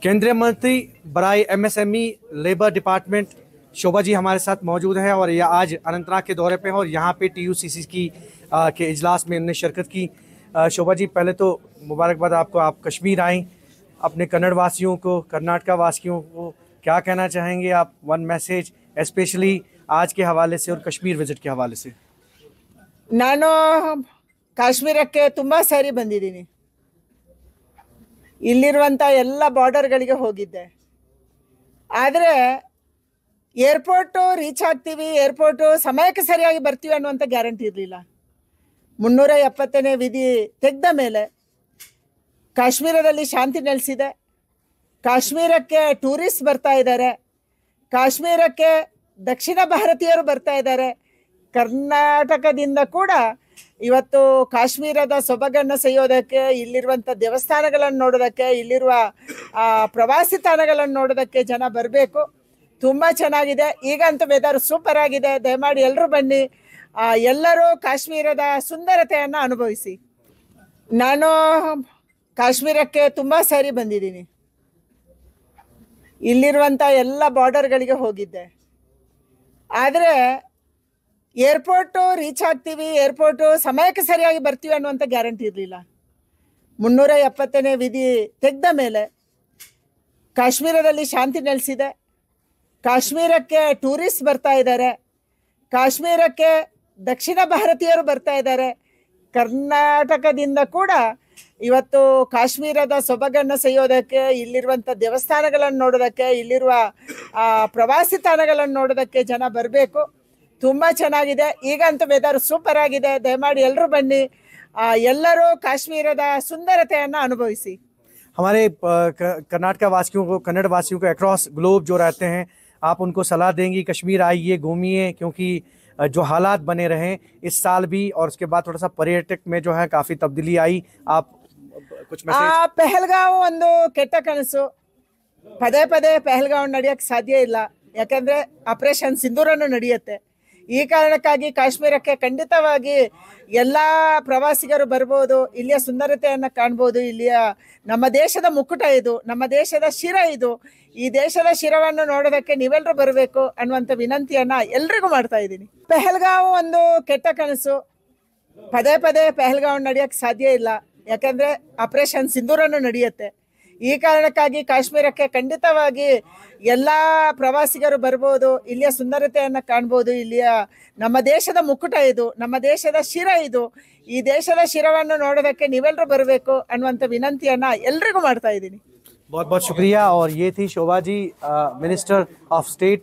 केंद्रीय मंत्री बराई MSME labour department Shobha ji हमारे साथ मौजूद हैं और ये आज अनंतनाग के दौरे पे हैं और यहाँ पे टीयूसीसी की के इजलास में उन्होंने शिरकत की। शोभा जी, पहले तो मुबारकबाद आपको, आप कश्मीर आई। अपने कन्नड़ वासियों को, कर्नाटका वासियों को क्या कहना चाहेंगे आप? वन मैसेज स्पेशली आज के हवाले से और कश्मीर विजिट के हवाले से। ನಾನು ಕಾಶ್ಮೀರಕ್ಕೆ ತುಂಬಾ ಸಾರಿ ಬಂದಿದ್ದೀನಿ. ಇಲ್ಲಿರುವಂತ ಎಲ್ಲ ಬಾರ್ಡರ್ಗಳಿಗೆ ಹೋಗಿದ್ದೆ. ಆದರೆ ಏರ್ಪೋರ್ಟ್ ರೀಚ್ ಆಗ್ತೀವಿ, ಏರ್ಪೋರ್ಟ್ ಸಮಯಕ್ಕೆ ಸರಿಯಾಗಿ ಬರ್ತೀವಿ ಅನ್ನುವಂಥ ಗ್ಯಾರಂಟಿ ಇರಲಿಲ್ಲ. 370ನೇ ವಿಧಿ ತೆಗೆದ ಮೇಲೆ ಕಾಶ್ಮೀರದಲ್ಲಿ ಶಾಂತಿ ನೆಲೆಸಿದೆ. ಕಾಶ್ಮೀರಕ್ಕೆ ಟೂರಿಸ್ಟ್ ಬರ್ತಾ ಇದ್ದಾರೆ. ಕಾಶ್ಮೀರಕ್ಕೆ ದಕ್ಷಿಣ ಭಾರತೀಯರು ಬರ್ತಾ ಇದ್ದಾರೆ. ಕರ್ನಾಟಕದಿಂದ ಕೂಡ ಇವತ್ತು ಕಾಶ್ಮೀರದ ಸೊಬಗನ್ನು ಸೆಯ್ಯೋದಕ್ಕೆ, ಇಲ್ಲಿರುವಂಥ ದೇವಸ್ಥಾನಗಳನ್ನು ನೋಡೋದಕ್ಕೆ, ಇಲ್ಲಿರುವ ಪ್ರವಾಸಿ ತಾಣಗಳನ್ನು ನೋಡೋದಕ್ಕೆ ಜನ ಬರಬೇಕು. ತುಂಬ ಚೆನ್ನಾಗಿದೆ. ಈಗಂತೂ ವೆದರ್ ಸೂಪರ್ ಆಗಿದೆ. ದಯಮಾಡಿ ಎಲ್ಲರೂ ಬನ್ನಿ, ಎಲ್ಲರೂ ಕಾಶ್ಮೀರದ ಸುಂದರತೆಯನ್ನು ಅನುಭವಿಸಿ. ನಾನು ಕಾಶ್ಮೀರಕ್ಕೆ ತುಂಬ ಸಾರಿ ಬಂದಿದ್ದೀನಿ. ಇಲ್ಲಿರುವಂಥ ಎಲ್ಲ ಬಾರ್ಡರ್ಗಳಿಗೆ ಹೋಗಿದ್ದೆ. ಆದರೆ ಏರ್ಪೋರ್ಟ್ ರೀಚ್ ಆಗ್ತೀವಿ, ಏರ್ಪೋರ್ಟ್ ಸಮಯಕ್ಕೆ ಸರಿಯಾಗಿ ಬರ್ತೀವಿ ಅನ್ನುವಂಥ ಗ್ಯಾರಂಟಿ ಇರಲಿಲ್ಲ. 370ನೇ ವಿಧಿ ತೆಗೆದ ಮೇಲೆ ಕಾಶ್ಮೀರದಲ್ಲಿ ಶಾಂತಿ ನೆಲೆಸಿದೆ. ಕಾಶ್ಮೀರಕ್ಕೆ ಟೂರಿಸ್ಟ್ ಬರ್ತಾ ಇದ್ದಾರೆ. ಕಾಶ್ಮೀರಕ್ಕೆ ದಕ್ಷಿಣ ಭಾರತೀಯರು ಬರ್ತಾ ಇದ್ದಾರೆ. ಕರ್ನಾಟಕದಿಂದ ಕೂಡ ಇವತ್ತು ಕಾಶ್ಮೀರದ ಸೊಬಗನ್ನು ಸೆಯ್ಯೋದಕ್ಕೆ, ಇಲ್ಲಿರುವಂಥ ದೇವಸ್ಥಾನಗಳನ್ನು ನೋಡೋದಕ್ಕೆ, ಇಲ್ಲಿರುವ ಪ್ರವಾಸಿ ತಾಣಗಳನ್ನು ನೋಡೋದಕ್ಕೆ ಜನ ಬರಬೇಕು. ತುಂಬ ಚೆನ್ನಾಗಿದೆ. ಈಗಂತೂ ವೆದರ್ ಸೂಪರ್ ಆಗಿದೆ. ದಯಮಾಡಿ ಎಲ್ಲರೂ ಬನ್ನಿ, ಎಲ್ಲರೂ ಕಾಶ್ಮೀರದ ಸುಂದರತೆಯನ್ನು ಅನುಭವಿಸಿ. हमारे कर्नाटका वासियों को, कन्नड़ वासियों को अक्रॉस ग्लोब जो रहते हैं, आप उनको सलाह देंगी कश्मीर आइए, घूमिए, क्योंकि जो हालात बने रहें इस साल भी और उसके बाद थोड़ा सा पर्यटक में जो है काफ़ी तब्दीली आई। आप कुछ मैसेज? ಪೆಹಲ್ಗಾಂವ್ ಒಂದು ಕೆಟ್ಟ ಕನಸು. ಪದೇ ಪದೇ ಪೆಹಲ್ಗಾಂವ್ ನಡೆಯೋಕ್ಕೆ ಸಾಧ್ಯ ಇಲ್ಲ. ಯಾಕಂದರೆ ಆಪರೇಷನ್ ಸಿಂಧೂರನ್ನು ನಡೆಯುತ್ತೆ. ಈ ಕಾರಣಕ್ಕಾಗಿ ಕಾಶ್ಮೀರಕ್ಕೆ ಖಂಡಿತವಾಗಿ ಎಲ್ಲ ಪ್ರವಾಸಿಗರು ಬರ್ಬೋದು, ಇಲ್ಲಿಯ ಸುಂದರತೆಯನ್ನು ಕಾಣ್ಬೋದು. ಇಲ್ಲಿಯ ನಮ್ಮ ದೇಶದ ಮುಕ್ಕುಟ ಇದು, ನಮ್ಮ ದೇಶದ ಶಿರ ಇದು. ಈ ದೇಶದ ಶಿರವನ್ನು ನೋಡೋದಕ್ಕೆ ನೀವೆಲ್ಲರೂ ಬರಬೇಕು ಅನ್ನುವಂಥ ವಿನಂತಿಯನ್ನು ಎಲ್ರಿಗೂ ಮಾಡ್ತಾ ಇದ್ದೀನಿ. ಪೆಹಲ್ಗಾಂವ್ ಒಂದು ಕೆಟ್ಟ ಕನಸು. ಪದೇ ಪದೇ ಪೆಹಲ್ಗಾಂವ್ ನಡೆಯೋಕ್ಕೆ ಸಾಧ್ಯ ಇಲ್ಲ. ಯಾಕಂದರೆ ಆಪರೇಷನ್ ಸಿಂಧೂರನ್ನು ನಡೆಯುತ್ತೆ. ಈ ಕಾರಣಕ್ಕಾಗಿ ಕಾಶ್ಮೀರಕ್ಕೆ ಖಂಡಿತವಾಗಿ ಎಲ್ಲ ಪ್ರವಾಸಿಗರು ಬರ್ಬೋದು, ಇಲ್ಲಿಯ ಸುಂದರತೆಯನ್ನು ಕಾಣ್ಬೋದು. ಇಲ್ಲಿಯ ನಮ್ಮ ದೇಶದ ಮುಕ್ಕುಟ ಇದು, ನಮ್ಮ ದೇಶದ ಶಿರ ಇದು. ಈ ದೇಶದ ಶಿರವನ್ನು ನೋಡೋದಕ್ಕೆ ನೀವೆಲ್ಲರೂ ಬರಬೇಕು ಅನ್ನುವಂಥ ವಿನಂತಿಯನ್ನು ಎಲ್ರಿಗೂ ಮಾಡ್ತಾ ಇದ್ದೀನಿ. बहुत बहुत शुक्रिया। और ये थी Shobha ji, minister of state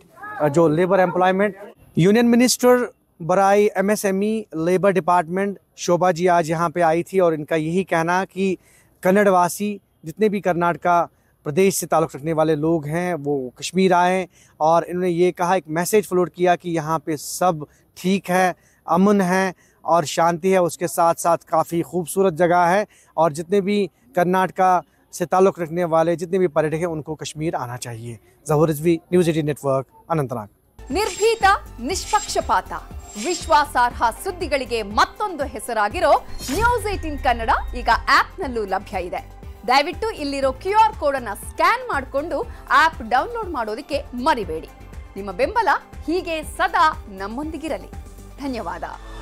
जो लेबर एम्प्लॉयमेंट, यूनियन मिनिस्टर बराई MSME labour department Shobha ji आज यहाँ पे आई थी और इनका यही कहना कि कन्नड़वासी जितने भी कर्नाटका प्रदेश से ताल्लुक़ रखने वाले लोग हैं वो कश्मीर आएँ। और इन्होंने ये कहा, एक मैसेज फ्लोट किया कि यहाँ पे सब ठीक है, अमन है और शांति है। उसके साथ साथ काफ़ी खूबसूरत जगह है और जितने भी कर्नाटका से ताल्लुक़ रखने वाले जितने भी पर्यटक हैं उनको कश्मीर आना चाहिए। ज़हूर रिज़वी, न्यूज़ 18 नेटवर्क, अनंतनाग। ನಿರ್ಭೀತ, ನಿಷ್ಪಕ್ಷಪಾತ, ವಿಶ್ವಾಸಾರ್ಹ ಸುದ್ದಿಗಳಿಗೆ ಮತ್ತೊಂದು ಹೆಸರಾಗಿರೋ ನ್ಯೂಸ್ 18 ಕನ್ನಡ ಈಗ ಆಪ್ನಲ್ಲೂ ಲಭ್ಯ ಇದೆ. ದಯವಿಟ್ಟು ಇಲ್ಲಿರೋ QR ಕೋಡ್ ಅನ್ನು ಸ್ಕ್ಯಾನ್ ಮಾಡಿಕೊಂಡು ಆಪ್ ಡೌನ್ಲೋಡ್ ಮಾಡೋದಕ್ಕೆ ಮರಿಬೇಡಿ. ನಿಮ್ಮ ಬೆಂಬಲ ಹೀಗೆ ಸದಾ ನಮ್ಮೊಂದಿಗಿರಲಿ. ಧನ್ಯವಾದ.